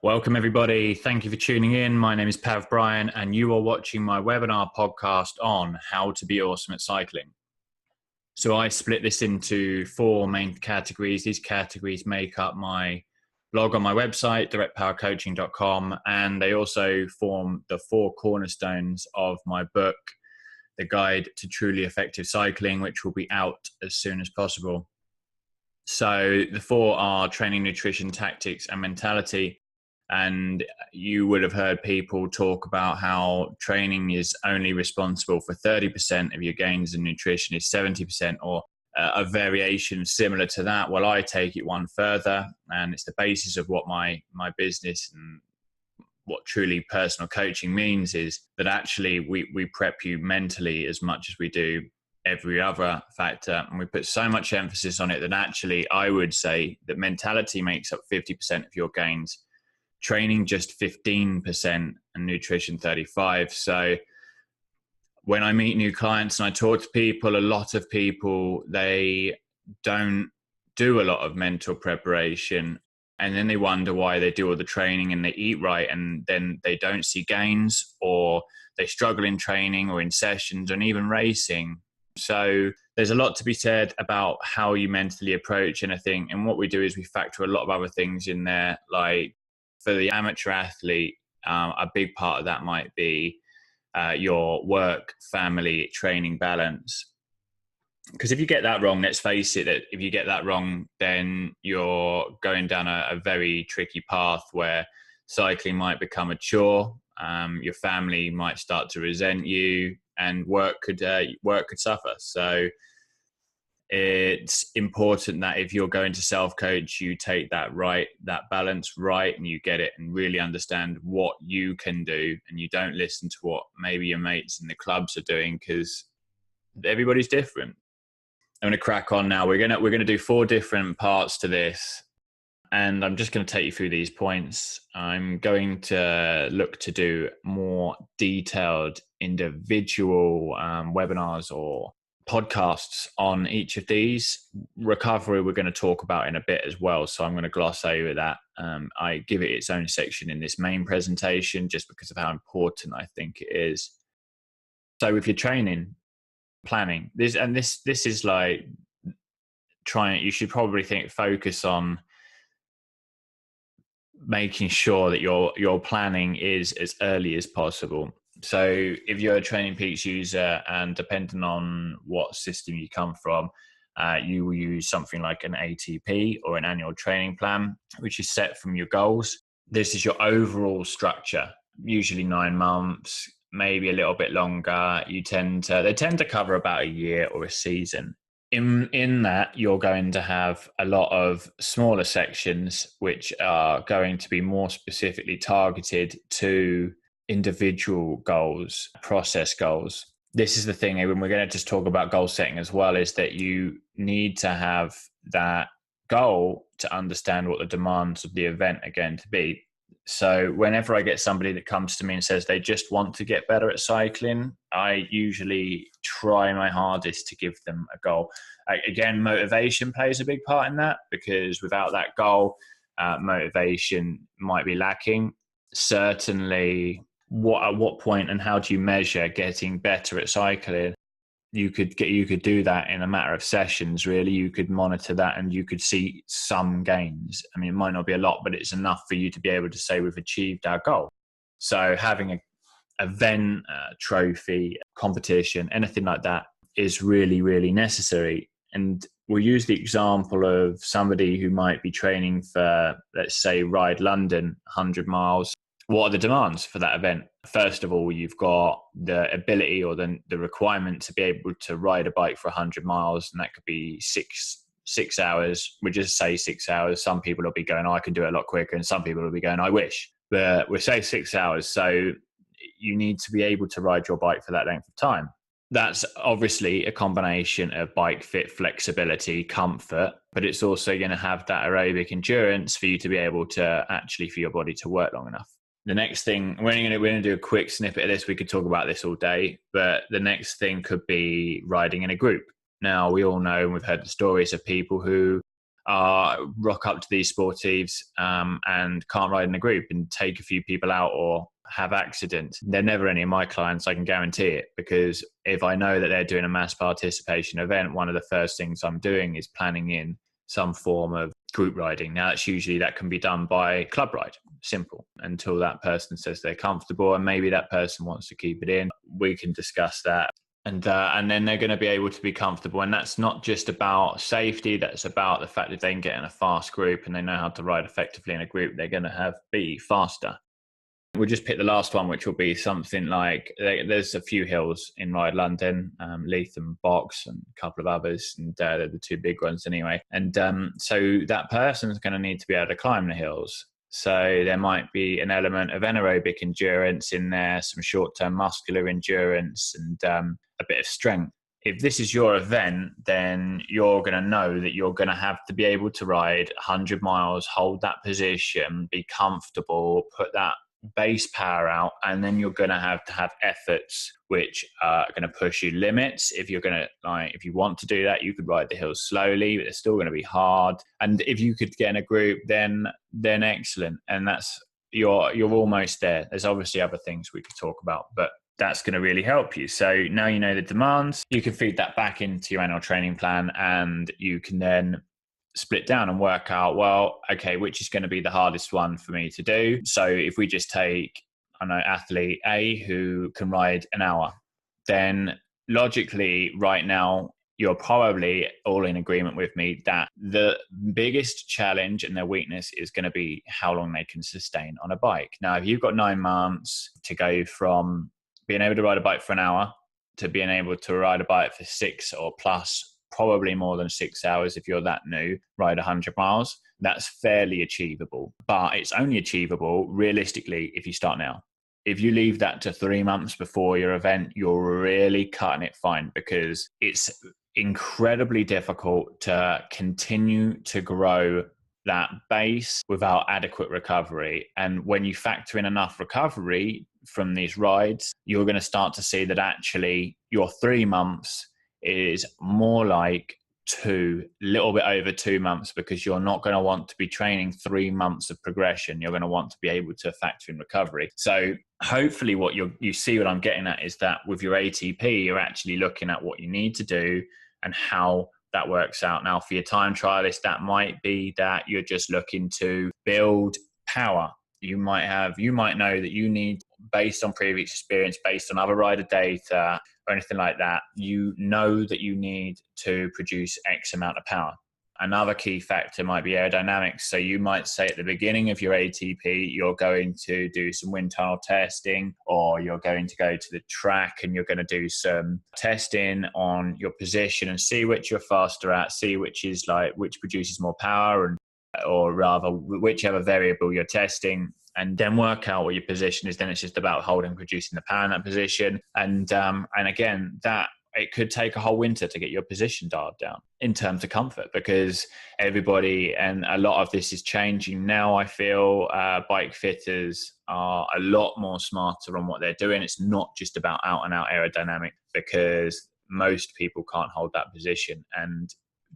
Welcome, everybody. Thank you for tuning in. My name is Pav Bryan, and you are watching my webinar podcast on how to be awesome at cycling. So I split this into four main categories. These categories make up my blog on my website, directpowercoaching.com, and they also form the four cornerstones of my book, The Guide to Truly Effective Cycling, which will be out as soon as possible. So the four are training, nutrition, tactics, and mentality. And you would have heard people talk about how training is only responsible for 30% of your gains and nutrition is 70%, or a variation similar to that. Well, I take it one further, and it's the basis of what my business and what truly personal coaching means is that actually we prep you mentally as much as we do every other factor. And we put so much emphasis on it that actually I would say that mentality makes up 50% of your gains, training just 15%, and nutrition 35%. So when I meet new clients and I talk to people, a lot of people, they don't do a lot of mental preparation, and then they wonder why they do all the training and they eat right, and then they don't see gains, or they struggle in training or in sessions and even racing. So there's a lot to be said about how you mentally approach anything. And what we do is we factor a lot of other things in there, like for the amateur athlete, a big part of that might be your work, family, training balance. Because if you get that wrong, let's face it, that if you get that wrong, then you're going down a very tricky path where cycling might become a chore, your family might start to resent you, and work could suffer. So it's important that if you're going to self-coach, you take that balance right, and you get it and really understand what you can do, and you don't listen to what maybe your mates in the clubs are doing, because everybody's different. I'm going to crack on now. We're going to do four different parts to this, and I'm just going to take you through these points. I'm going to look to do more detailed individual webinars or podcasts on each of these. Recovery we're going to talk about in a bit as well, so I'm going to gloss over that. I give it its own section in this main presentation just because of how important I think it is. So with your training planning, this is like you should probably focus on making sure that your planning is as early as possible. So if you're a Training Peaks user, and depending on what system you come from, you will use something like an ATP or an annual training plan, which is set from your goals. This is your overall structure, usually 9 months, maybe a little bit longer. They tend to cover about a year or a season. In that, you're going to have a lot of smaller sections, which are going to be more specifically targeted to individual goals, process goals. This is the thing, when we're going to just talk about goal setting as well, is that you need to have that goal to understand what the demands of the event are going to be. So whenever I get somebody that comes to me and says they just want to get better at cycling, I usually try my hardest to give them a goal. Again, motivation plays a big part in that, because without that goal, motivation might be lacking. Certainly, at what point and how do you measure getting better at cycling? You could do that in a matter of sessions, really. You could monitor that and you could see some gains. I mean, it might not be a lot, but it's enough for you to be able to say we've achieved our goal. So having an event, trophy, competition, anything like that is really, really necessary. And we'll use the example of somebody who might be training for, let's say, Ride London, 100 miles. What are the demands for that event? First of all, you've got the ability or the requirement to be able to ride a bike for 100 miles, and that could be six hours. We just say 6 hours. Some people will be going, I can do it a lot quicker, and some people will be going, I wish. But we'll say 6 hours. So you need to be able to ride your bike for that length of time. That's obviously a combination of bike fit, flexibility, comfort, but it's also going to have that aerobic endurance for you to be able to actually, for your body to work long enough. The next thing, we're going to do a quick snippet of this. We could talk about this all day, but the next thing could be riding in a group. Now, we all know, and we've heard the stories of people who rock up to these sportives and can't ride in a group and take a few people out or have accidents. They're never any of my clients, I can guarantee it, because if I know that they're doing a mass participation event, one of the first things I'm doing is planning in some form of group riding. Now, that can be done by club ride, simple, until that person says they're comfortable, and maybe that person wants to keep it in. We can discuss that. And then they're going to be able to be comfortable. And that's not just about safety. That's about the fact that they can get in a fast group and they know how to ride effectively in a group. They're going to be faster. We'll just pick the last one, which will be something like, there's a few hills in Ride London, Leith and Box and a couple of others. And they're the two big ones anyway. And so that person's going to need to be able to climb the hills. So there might be an element of anaerobic endurance in there, some short-term muscular endurance, and a bit of strength. If this is your event, then you're going to know that you're going to have to be able to ride 100 miles, hold that position, be comfortable, put that base power out, and then you're going to have efforts which are going to push you limits. If you're going to, if you want to do that, you could ride the hills slowly, but they're still going to be hard. And if you could get in a group, then excellent. And that's, you're almost there. There's obviously other things we could talk about, but that's going to really help you. So now you know the demands, you can feed that back into your annual training plan, and you can then split down and work out, well, okay, which is going to be the hardest one for me to do. So if we just take, I know, athlete A who can ride an hour, then logically right now, you're probably all in agreement with me that the biggest challenge and their weakness is going to be how long they can sustain on a bike. Now, if you've got 9 months to go from being able to ride a bike for an hour to being able to ride a bike for 6 or plus, probably more than 6 hours if you're that new, ride 100 miles, that's fairly achievable. But it's only achievable realistically if you start now. If you leave that to 3 months before your event, you're really cutting it fine, because it's incredibly difficult to continue to grow that base without adequate recovery. And when you factor in enough recovery from these rides, you're going to start to see that actually your 3 months is more like a little bit over 2 months, because you're not going to want to be training 3 months of progression. You're going to want to be able to factor in recovery. So hopefully what you see what I'm getting at is that with your ATP, you're actually looking at what you need to do and how that works out. Now, for your time trialist, that might be that you're just looking to build power. You might know that you need, based on previous experience, based on other rider data or anything like that, you know that you need to produce X amount of power. Another key factor might be aerodynamics. So you might say at the beginning of your ATP, you're going to do some wind tunnel testing, or you're going to go to the track and you're going to do some testing on your position and see which you're faster at, see which produces more power, and or rather whichever variable you're testing, and then work out what your position is. Then it's just about holding, producing the power in that position. And again, that it could take a whole winter to get your position dialed down in terms of comfort, because everybody, and a lot of this is changing now, I feel, bike fitters are a lot more smarter on what they're doing. It's not just about out and out aerodynamic, because most people can't hold that position. And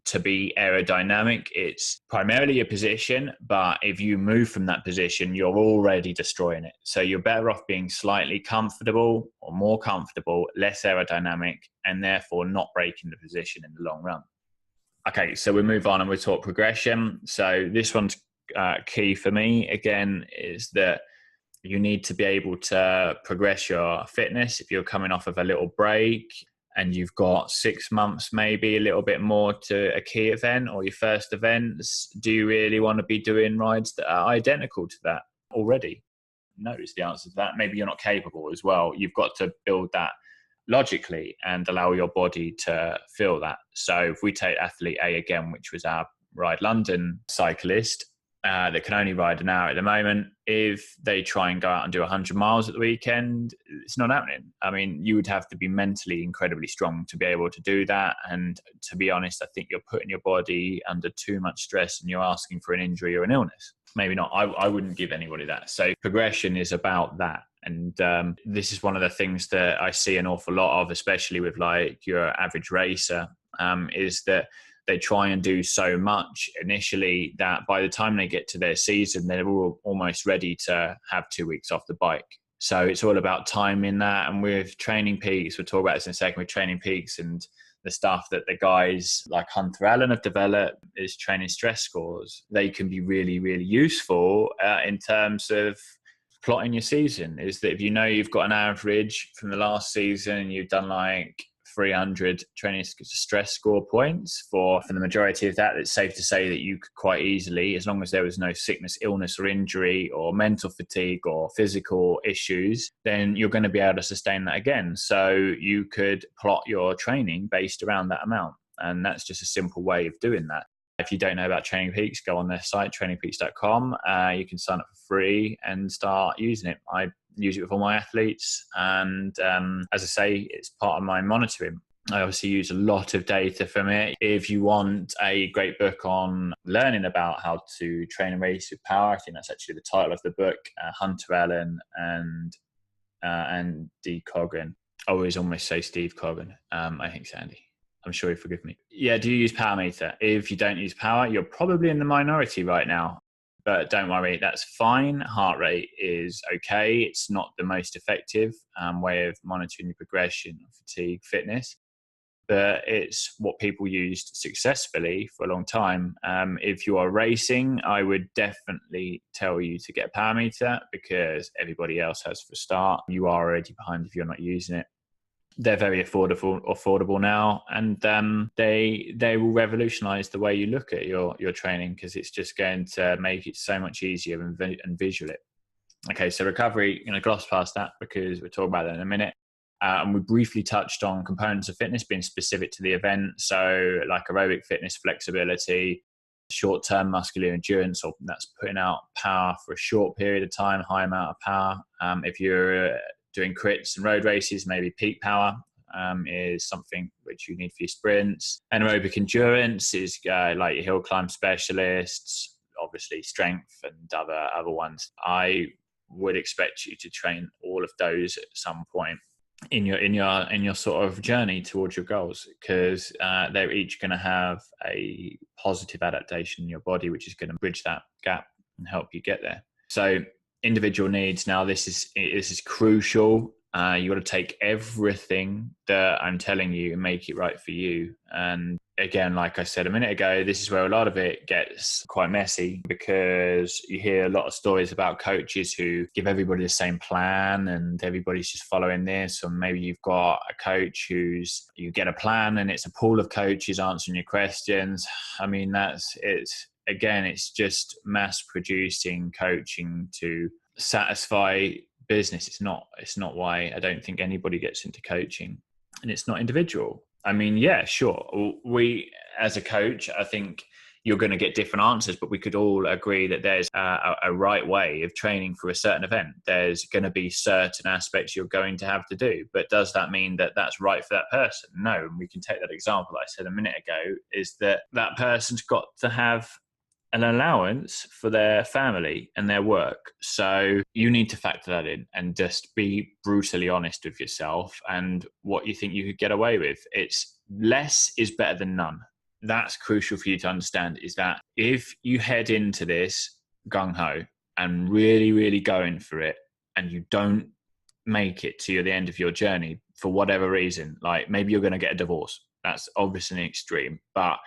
to be aerodynamic, it's primarily your position, but if you move from that position, you're already destroying it. So you're better off being slightly comfortable or more comfortable, less aerodynamic, and therefore not breaking the position in the long run. Okay, so we move on and we talk progression. So this one's key for me, again, is that you need to be able to progress your fitness. If you're coming off of a little break and you've got 6 months, maybe a little bit more to a key event or your first events, do you really want to be doing rides that are identical to that already? No is the answer to that. Maybe you're not capable as well. You've got to build that logically and allow your body to feel that. So if we take athlete A again, which was our Ride London cyclist, that can only ride an hour at the moment, if they try and go out and do 100 miles at the weekend, it's not happening. I mean, you would have to be mentally incredibly strong to be able to do that. And to be honest, I think you're putting your body under too much stress and you're asking for an injury or an illness. Maybe not. I wouldn't give anybody that. So progression is about that. And this is one of the things that I see an awful lot of, especially with like your average racer, is that they try and do so much initially that by the time they get to their season, they're all almost ready to have 2 weeks off the bike. So it's all about timing that. And with Training Peaks, we'll talk about this in a second, with Training Peaks and the stuff that the guys like Hunter Allen have developed is training stress scores. They can be really, really useful in terms of plotting your season. Is that if you know you've got an average from the last season and you've done like 300 training stress score points for the majority of that, it's safe to say that you could quite easily, as long as there was no sickness, illness or injury or mental fatigue or physical issues, then you're going to be able to sustain that again. So you could plot your training based around that amount. And that's just a simple way of doing that. If you don't know about Training Peaks, go on their site, trainingpeaks.com. You can sign up for free and start using it. I use it with all my athletes. And as I say, it's part of my monitoring. I obviously use a lot of data from it. If you want a great book on learning about how to train and race with power, I think that's actually the title of the book, Hunter Allen and Andy Coggan. I always almost say Steve Coggan. I think it's Andy. I'm sure you'll forgive me. Yeah, do you use Power Meter? If you don't use Power, you're probably in the minority right now. But don't worry, that's fine. Heart rate is okay. It's not the most effective way of monitoring your progression, fatigue, fitness. But it's what people used successfully for a long time. If you are racing, I would definitely tell you to get a Power Meter because everybody else has for a start. You are already behind if you're not using it. They're very affordable now, and they will revolutionize the way you look at your training because it's just going to make it so much easier and visual it. Okay, so recovery, gloss past that because we'll talk about that in a minute. And we briefly touched on components of fitness being specific to the event, so like aerobic fitness, flexibility, short-term muscular endurance, or that's putting out power for a short period of time, high amount of power. If you're doing crits and road races, maybe peak power is something which you need for your sprints. Anaerobic endurance is like your hill climb specialists, obviously strength and other ones. I would expect you to train all of those at some point in your sort of journey towards your goals, because they're each going to have a positive adaptation in your body, which is going to bridge that gap and help you get there. So individual needs. Now, this is crucial. You got to take everything that I'm telling you and make it right for you. And again, like I said a minute ago, this is where a lot of it gets quite messy because you hear a lot of stories about coaches who give everybody the same plan and everybody's just following this. Or maybe you've got a coach you get a plan and it's a pool of coaches answering your questions. I mean, it's just mass producing coaching to satisfy business. It's not why I don't think anybody gets into coaching, and it's not individual. I mean, yeah, sure. We, as a coach, I think you're going to get different answers, but we could all agree that there's a right way of training for a certain event. There's going to be certain aspects you're going to have to do, but does that mean that that's right for that person? No. And we can take that example I said a minute ago, is that person's got to have an allowance for their family and their work. So you need to factor that in and just be brutally honest with yourself and what you think you could get away with. It's less is better than none. That's crucial for you to understand, is that if you head into this gung-ho and really, really going for it and you don't make it to the end of your journey for whatever reason, like maybe you're going to get a divorce. That's obviously an extreme, but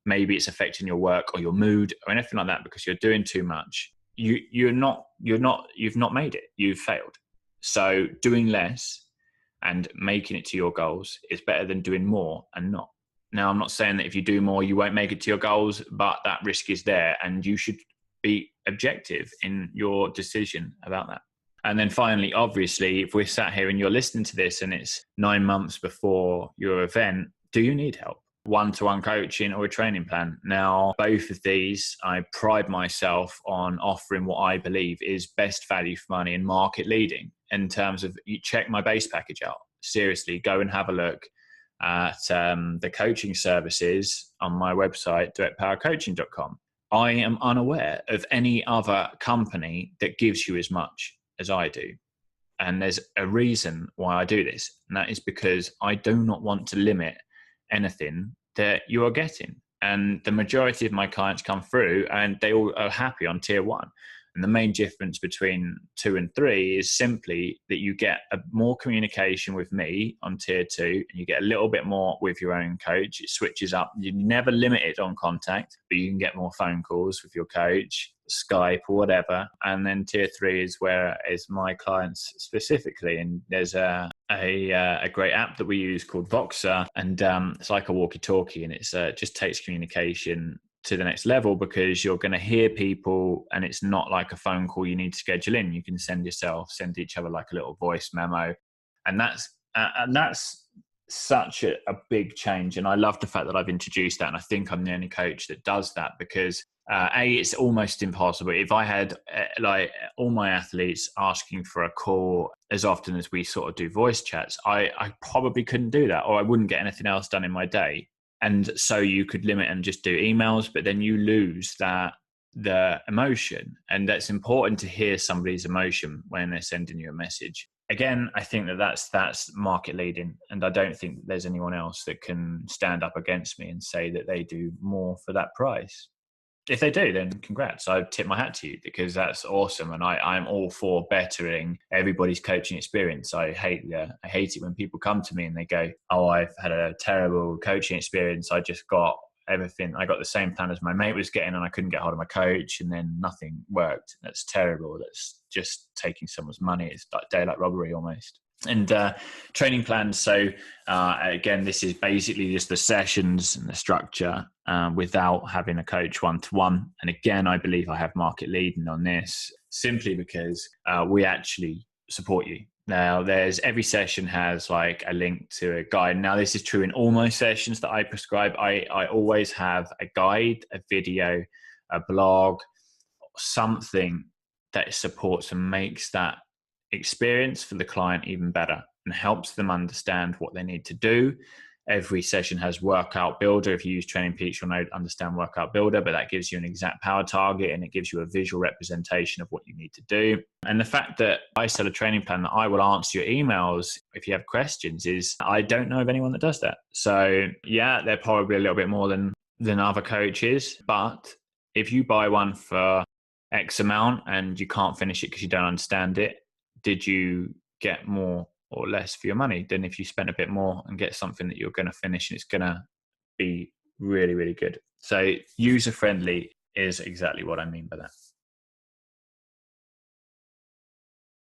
maybe it's affecting your work or your mood or anything like that because you're doing too much. You've not made it. You've failed. So doing less and making it to your goals is better than doing more and not. Now, I'm not saying that if you do more, you won't make it to your goals, but that risk is there and you should be objective in your decision about that. And then finally, obviously, if we're sat here and you're listening to this and it's 9 months before your event, do you need help? One-to-one coaching or a training plan? Now, both of these, I pride myself on offering what I believe is best value for money and market leading in terms of, you check my base package out. Seriously, go and have a look at the coaching services on my website, directpowercoaching.com. I am unaware of any other company that gives you as much as I do. And there's a reason why I do this. And that is because I do not want to limit anything that you are getting. And the majority of my clients come through and they all are happy on tier 1. And the main difference between 2 and 3 is simply that you get more communication with me on tier 2, and you get a little bit more with your own coach. It switches up. You're never limited on contact, but you can get more phone calls with your coach, Skype or whatever. And then tier 3 is where is my clients specifically. And there's a great app that we use called Voxer, and it's like a walkie-talkie, and it's just takes communication to the next level, because you're going to hear people and it's not like a phone call you need to schedule in. You can send each other like a little voice memo, and that's such a big change. And I love the fact that I've introduced that, and I think I'm the only coach that does that, because it's almost impossible. If I had like all my athletes asking for a call as often as we sort of do voice chats, I probably couldn't do that, or I wouldn't get anything else done in my day. And so you could limit and just do emails, but then you lose the emotion. And that's important to hear somebody's emotion when they're sending you a message. Again, I think that's market leading, and I don't think there's anyone else that can stand up against me and say that they do more for that price. If they do, then congrats. I tip my hat to you, because that's awesome. And I'm all for bettering everybody's coaching experience. I hate it when people come to me and they go, oh, I've had a terrible coaching experience. I just got everything. I got the same plan as my mate was getting, and I couldn't get hold of my coach, and then nothing worked. That's terrible. That's just taking someone's money. It's like daylight robbery almost. And training plans. So again, this is basically just the sessions and the structure without having a coach one-to-one. And again, I believe I have market leading on this, simply because we actually support you. Now, every session has like a link to a guide. Now, this is true in all my sessions that I prescribe. I always have a guide, a video, a blog, something that supports and makes that experience for the client even better and helps them understand what they need to do. Every session has Workout Builder. If you use Training Peaks, you'll understand Workout Builder, but that gives you an exact power target, and it gives you a visual representation of what you need to do. And the fact that I sell a training plan that I will answer your emails if you have questions is, I don't know of anyone that does that. So yeah, they're probably a little bit more than other coaches, but if you buy one for X amount and you can't finish it because you don't understand it, did you get more or less for your money than if you spent a bit more and get something that you're going to finish and it's going to be really, really good? So user friendly is exactly what I mean by that.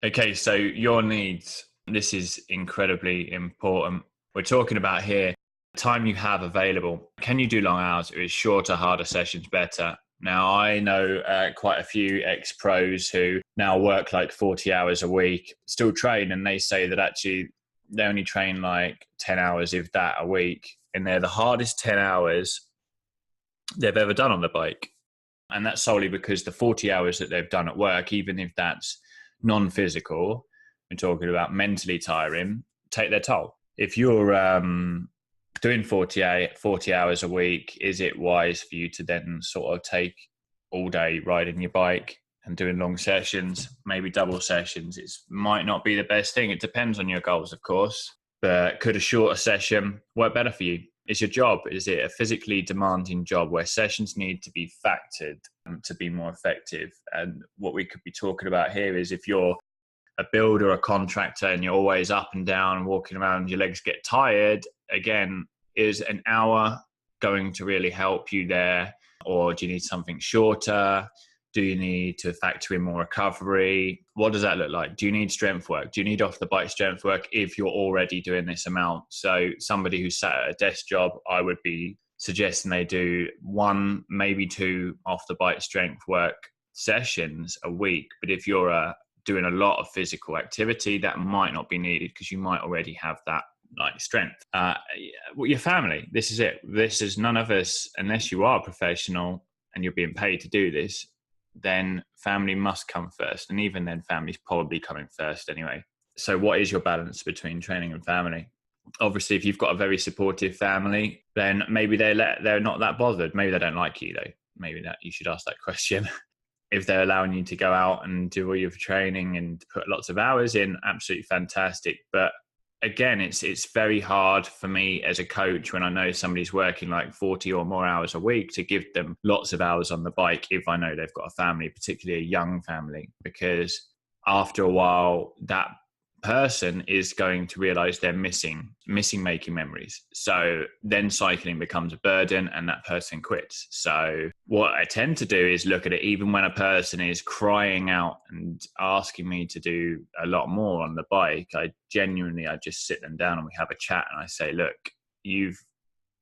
Okay, so your needs. This is incredibly important. We're talking about here time you have available. Can you do long hours, or is shorter, harder sessions better? Now, I know quite a few ex-pros who now work like 40 hours a week, still train, and they say that actually they only train like 10 hours, if that, a week. And they're the hardest 10 hours they've ever done on the bike. And that's solely because the 40 hours that they've done at work, even if that's non-physical, we're talking about mentally tiring, take their toll. If you're doing 40 hours a week, is it wise for you to then sort of take all day riding your bike and doing long sessions, maybe double sessions? It might not be the best thing. It depends on your goals, of course, but could a shorter session work better for you? Is your job, is it a physically demanding job where sessions need to be factored to be more effective? And what we could be talking about here is, if you're a builder, a contractor, and you're always up and down and walking around, your legs get tired, again, is an hour going to really help you there? Or do you need something shorter? Do you need to factor in more recovery? What does that look like? Do you need strength work? Do you need off the bike strength work if you're already doing this amount? So somebody who's sat at a desk job, I would be suggesting they do 1, maybe 2 off the bike strength work sessions a week. But if you're doing a lot of physical activity, that might not be needed, because you might already have that like strength. Your family, this is it. This is none of us, unless you are a professional and you're being paid to do this, then family must come first. And even then, family's probably coming first anyway. So what is your balance between training and family? Obviously, if you've got a very supportive family, then maybe they're not that bothered. Maybe they don't like you though. Maybe that you should ask that question. If they're allowing you to go out and do all your training and put lots of hours in, absolutely fantastic. But again, it's very hard for me as a coach when I know somebody's working like 40 or more hours a week to give them lots of hours on the bike if I know they've got a family, particularly a young family, because after a while that person is going to realize they're missing making memories. So then cycling becomes a burden and that person quits. So what I tend to do is look at it even when a person is crying out and asking me to do a lot more on the bike. I just sit them down and we have a chat and I say, look,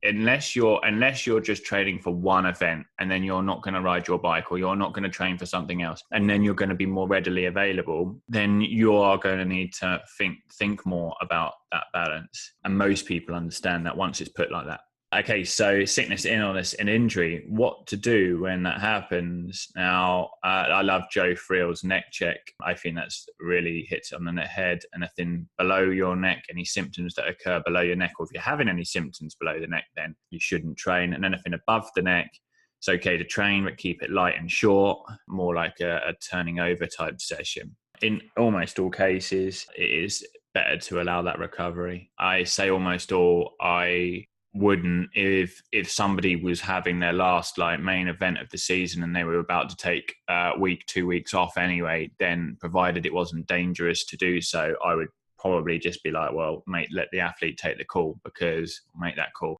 unless you're just training for one event and then you're not going to ride your bike, or you're not going to train for something else and then you're going to be more readily available, then you are going to need to think more about that balance. And most people understand that once it's put like that. Okay, so sickness, illness and injury, what to do when that happens. Now, I love Joe Friel's neck check. I think that's really hits on the head. Anything below your neck, any symptoms that occur below your neck, or if you're having any symptoms below the neck, then you shouldn't train. And anything above the neck, it's okay to train, but keep it light and short, more like a turning over type session. In almost all cases, it is better to allow that recovery. I say almost all. I wouldn't if somebody was having their last like main event of the season and they were about to take a week, 2 weeks off anyway, then provided it wasn't dangerous to do so, I would probably just be like, well, mate, let the athlete take the call, because make that call.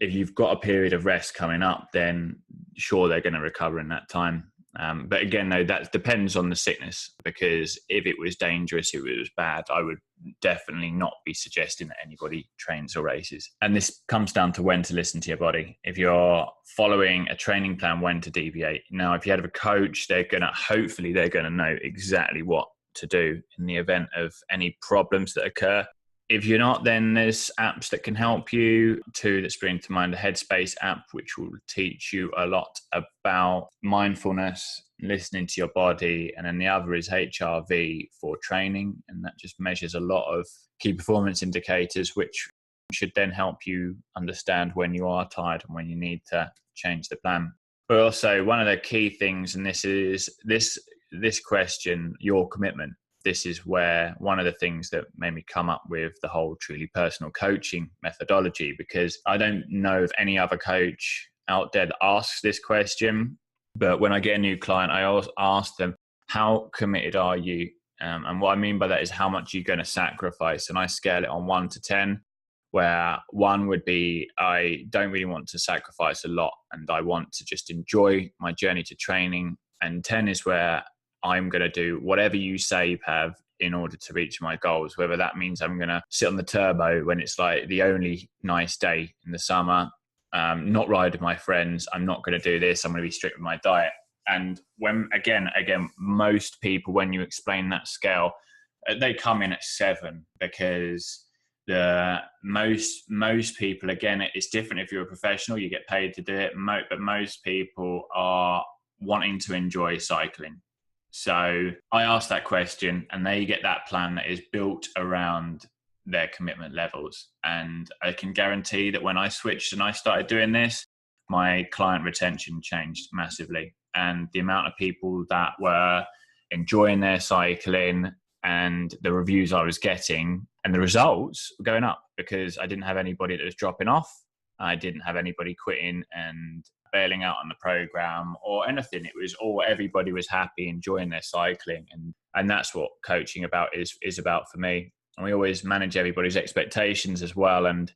If you've got a period of rest coming up, then sure, they're going to recover in that time. But again, though, that depends on the sickness, because if it was dangerous, if it was bad, I would definitely not be suggesting that anybody trains or races. And this comes down to when to listen to your body. If you're following a training plan, when to deviate. Now, if you have a coach, hopefully they're going to know exactly what to do in the event of any problems that occur. If you're not, then there's apps that can help you. Two that spring to mind: the Headspace app, which will teach you a lot about mindfulness, listening to your body. And then the other is HRV for training. And that just measures a lot of key performance indicators, which should then help you understand when you are tired and when you need to change the plan. But also one of the key things, and this is this question, your commitment. This is where one of the things that made me come up with the whole truly personal coaching methodology, because I don't know of any other coach out there that asks this question. But when I get a new client, I always ask them, how committed are you? And what I mean by that is how much you're going to sacrifice. And I scale it on 1 to 10, where 1 would be, I don't really want to sacrifice a lot and I want to just enjoy my journey to training. And 10 is where I'm going to do whatever you say, Pav, in order to reach my goals, whether that means I'm going to sit on the turbo when it's like the only nice day in the summer, not ride with my friends. I'm not going to do this. I'm going to be strict with my diet. And when, again, most people, when you explain that scale, they come in at 7, because most people, again, it's different. If you're a professional, you get paid to do it. But most people are wanting to enjoy cycling. So I ask that question and they get that plan that is built around their commitment levels. And I can guarantee that when I switched and I started doing this, my client retention changed massively. And the amount of people that were enjoying their cycling and the reviews I was getting and the results were going up, because I didn't have anybody that was dropping off. I didn't have anybody quitting and bailing out on the program or anything. It was all, everybody was happy, enjoying their cycling. And that's what coaching is about for me. And we always manage everybody's expectations as well. And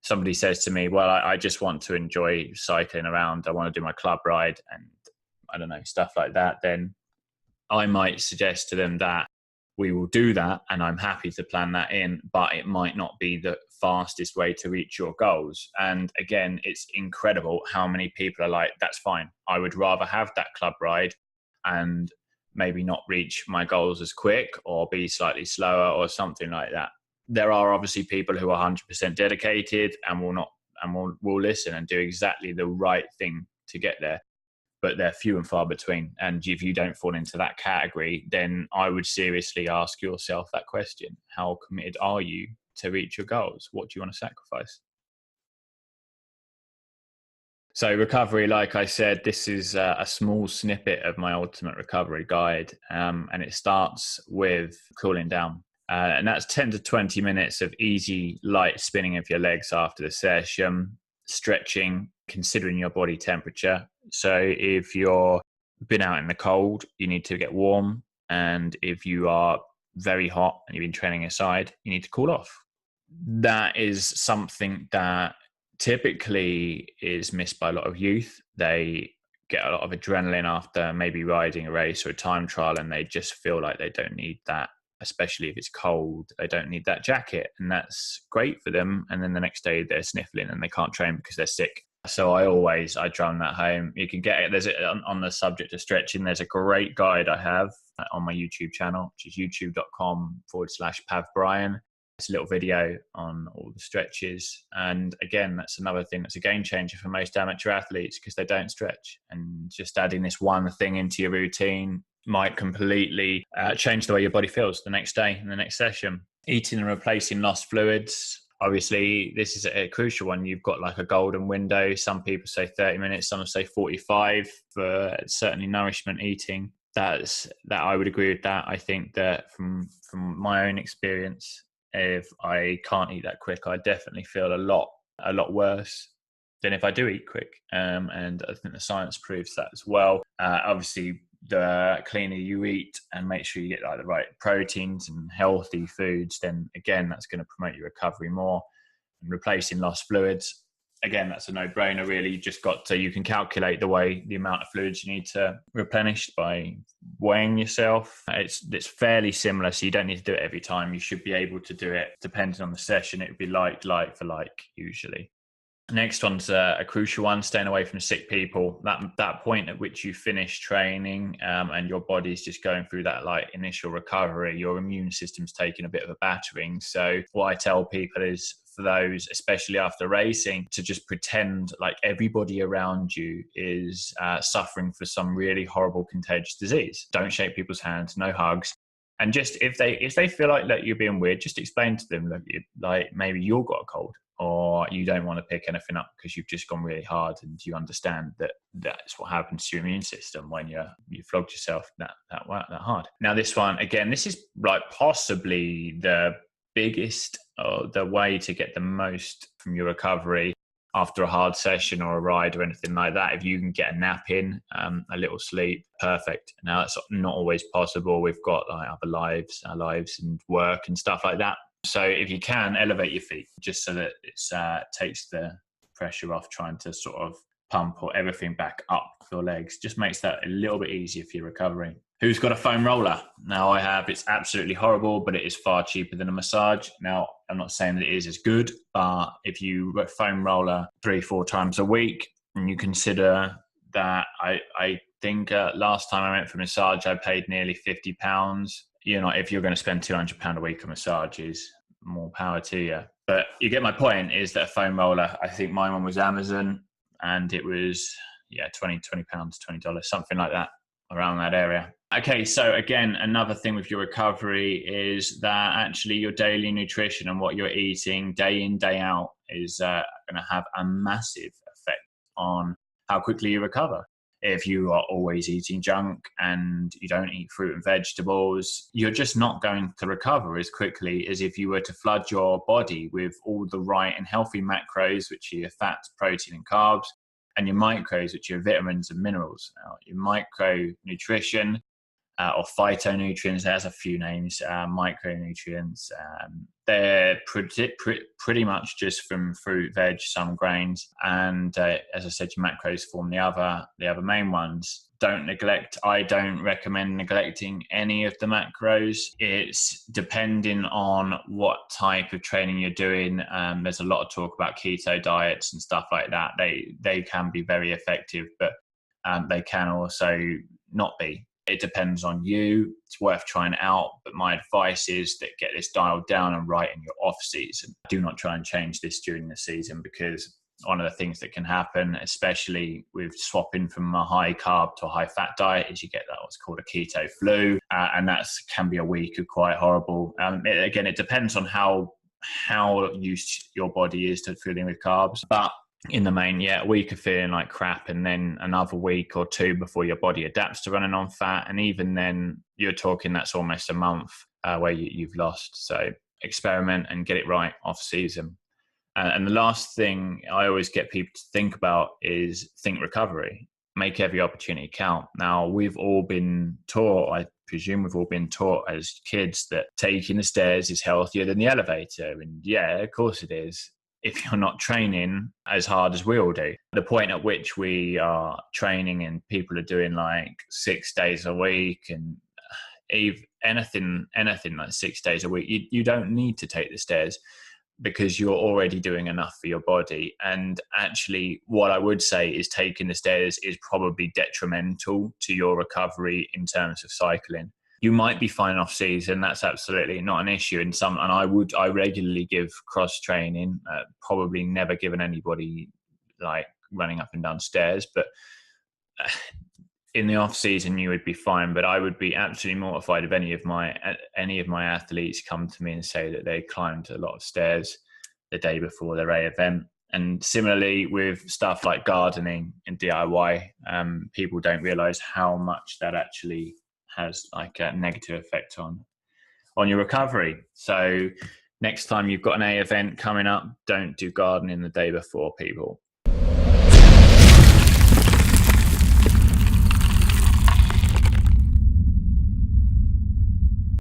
somebody says to me, well, I just want to enjoy cycling around. I want to do my club ride and I don't know, stuff like that. Then I might suggest to them that we will do that, and I'm happy to plan that in, but it might not be the fastest way to reach your goals. And again, it's incredible how many people are like, that's fine. I would rather have that club ride and maybe not reach my goals as quick or be slightly slower or something like that. There are obviously people who are 100% dedicated and will listen and do exactly the right thing to get there. But they're few and far between. And if you don't fall into that category, then I would seriously ask yourself that question. How committed are you to reach your goals? What do you want to sacrifice? So recovery, like I said, this is a small snippet of my ultimate recovery guide. And it starts with cooling down. And that's 10 to 20 minutes of easy, light spinning of your legs after the session, stretching, considering your body temperature. So if you're been out in the cold, you need to get warm. And if you are very hot and you've been training aside, you need to cool off. That is something that typically is missed by a lot of youth. They get a lot of adrenaline after maybe riding a race or a time trial, and they just feel like they don't need that, especially if it's cold. They don't need that jacket, and that's great for them. And then the next day they're sniffling and they can't train because they're sick. So I drum that home. You can get it. There's on the subject of stretching. There's a great guide I have on my YouTube channel, which is youtube.com/PavBrian. It's a little video on all the stretches. And again, that's another thing that's a game changer for most amateur athletes, because they don't stretch. And just adding this one thing into your routine might completely change the way your body feels the next day in the next session. Eating and replacing lost fluids. Obviously, this is a crucial one. You've got like a golden window. Some people say 30 minutes, some say 45 for certainly nourishment eating. That I would agree with that. I think that from my own experience, if I can't eat that quick, I definitely feel a lot worse than if I do eat quick. And I think the science proves that as well. Obviously, the cleaner you eat and make sure you get like the right proteins and healthy foods, then again, that's going to promote your recovery more. And replacing lost fluids, again, that's a no-brainer really. You can calculate the amount of fluids you need to replenish by weighing yourself. It's fairly similar, so you don't need to do it every time. You should be able to do it depending on the session. It would be like for like usually. Next one's a crucial one, staying away from sick people. That point at which you finish training and your body's just going through that like initial recovery, your immune system's taking a bit of a battering. So what I tell people is, for those, especially after racing, to just pretend like everybody around you is suffering for some really horrible contagious disease. Don't shake people's hands, no hugs. And just if they feel like you're being weird, just explain to them, look, like maybe you've got a cold, or you don't want to pick anything up because you've just gone really hard, and you understand that that's what happens to your immune system when you flogged yourself that hard. Now this one, again, this is like possibly the biggest, the way to get the most from your recovery after a hard session or a ride or anything like that. If you can get a nap in, a little sleep, perfect. Now that's not always possible. We've got like other lives, our lives and work and stuff like that. So if you can, elevate your feet just so that it takes the pressure off trying to sort of pump or everything back up your legs. Just makes that a little bit easier for your recovery. Who's got a foam roller? Now I have. It's absolutely horrible, but it is far cheaper than a massage. Now, I'm not saying that it is as good, but if you foam roller 3-4 times a week, and you consider that, I think last time I went for massage, I paid nearly £50. If you're going to spend £200 a week on massages, more power to you. But you get my point, is that a foam roller, I think my one was Amazon, and it was, £20, $20, something like that, around that area. Okay, so again, another thing with your recovery is that actually your daily nutrition and what you're eating day in, day out is going to have a massive effect on how quickly you recover. If you are always eating junk and you don't eat fruit and vegetables, you're just not going to recover as quickly as if you were to flood your body with all the right and healthy macros, which are your fats, protein and carbs, and your micros, which are vitamins and minerals. Now, your micronutrition or phytonutrients, there's a few names, micronutrients, they're pretty much just from fruit, veg, some grains, and as I said, your macros form the other main ones. I don't recommend neglecting any of the macros. It's depending on what type of training you're doing. There's a lot of talk about keto diets and stuff like that. They can be very effective, but they can also not be. It depends on you. It's worth trying it out. But my advice is that get this dialed down and right in your off season. Do not try and change this during the season, because one of the things that can happen, especially with swapping from a high carb to a high fat diet, is you get that what's called a keto flu. And that can be a week of quite horrible. Again, it depends on how used your body is to feeling with carbs. But in the main, a week of feeling like crap, and then another week or two before your body adapts to running on fat. And even then, you're talking that's almost a month where you've lost. So experiment and get it right off season. And the last thing I always get people to think about is think recovery. Make every opportunity count. Now, we've all been taught, I presume we've all been taught as kids, that taking the stairs is healthier than the elevator. And yeah, of course it is, if you're not training as hard as we all do. The point at which we are training and people are doing like 6 days a week and anything like 6 days a week, you don't need to take the stairs, because you're already doing enough for your body. And actually, what I would say is taking the stairs is probably detrimental to your recovery in terms of cycling. You might be fine off season. That's absolutely not an issue. And I regularly give cross training, probably never given anybody like running up and down stairs, but in the off season you would be fine. But I would be absolutely mortified if any of my athletes come to me and say that they climbed a lot of stairs the day before their A event. And similarly with stuff like gardening and DIY, people don't realize how much that actually has like a negative effect on your recovery. So next time you've got an A event coming up, don't do gardening the day before, people.